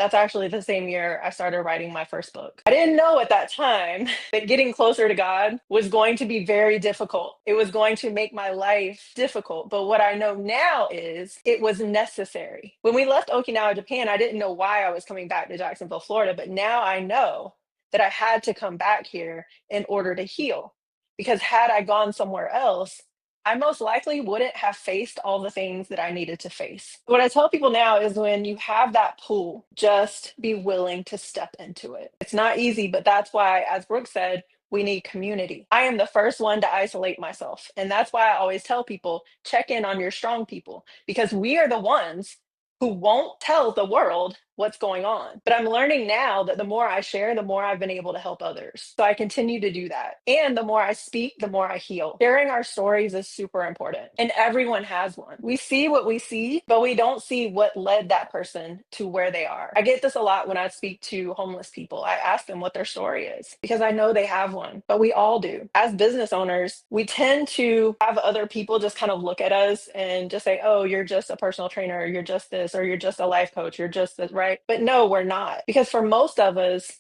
That's actually the same year I started writing my first book. I didn't know at that time that getting closer to God was going to be very difficult. It was going to make my life difficult. But what I know now is it was necessary. When we left Okinawa, Japan, I didn't know why I was coming back to Jacksonville, Florida. But now I know that I had to come back here in order to heal. Because had I gone somewhere else, I most likely wouldn't have faced all the things that I needed to face. What I tell people now is when you have that pull, just be willing to step into it. It's not easy, but that's why, as Brooke said, we need community. I am the first one to isolate myself. And that's why I always tell people check in on your strong people because we are the ones who won't tell the world what's going on. But I'm learning now that the more I share, the more I've been able to help others. So I continue to do that. And the more I speak, the more I heal. Sharing our stories is super important. And everyone has one. We see what we see, but we don't see what led that person to where they are. I get this a lot when I speak to homeless people. I ask them what their story is because I know they have one, but we all do. As business owners, we tend to have other people just kind of look at us and just say, oh, you're just a personal trainer, or you're just this, or you're just a life coach, you're just this, right? But no, we're not. Because for most of us,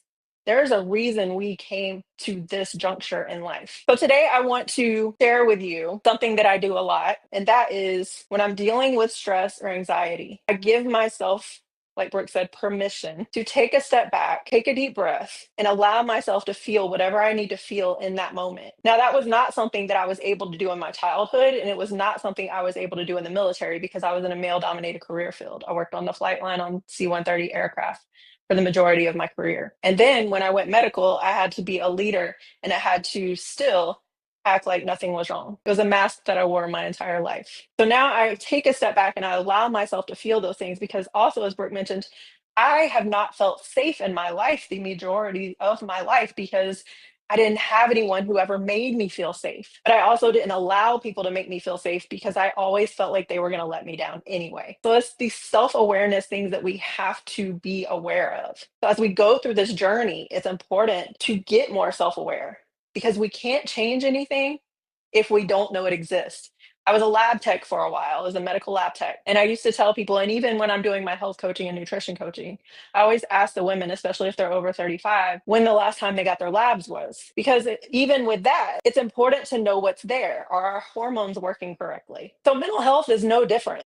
there's a reason we came to this juncture in life. So today I want to share with you something that I do a lot, and that is when I'm dealing with stress or anxiety, I give myself, like Brooke said, permission to take a step back, take a deep breath, and allow myself to feel whatever I need to feel in that moment. Now, that was not something that I was able to do in my childhood, and it was not something I was able to do in the military because I was in a male dominated career field. I worked on the flight line on C 130 aircraft for the majority of my career. And then when I went medical, I had to be a leader and I had to still act like nothing was wrong. It was a mask that I wore my entire life. So now I take a step back and I allow myself to feel those things because also, as Brooke mentioned, I have not felt safe in my life the majority of my life because I didn't have anyone who ever made me feel safe. But I also didn't allow people to make me feel safe because I always felt like they were going to let me down anyway. So it's these self awareness things that we have to be aware of. So as we go through this journey, it's important to get more self aware because we can't change anything if we don't know it exists. I was a lab tech for a while, I was a medical lab tech. And I used to tell people, and even when I'm doing my health coaching and nutrition coaching, I always ask the women, especially if they're over 35, when the last time they got their labs was. Because even with that, it's important to know what's there. Are our hormones working correctly? So mental health is no different.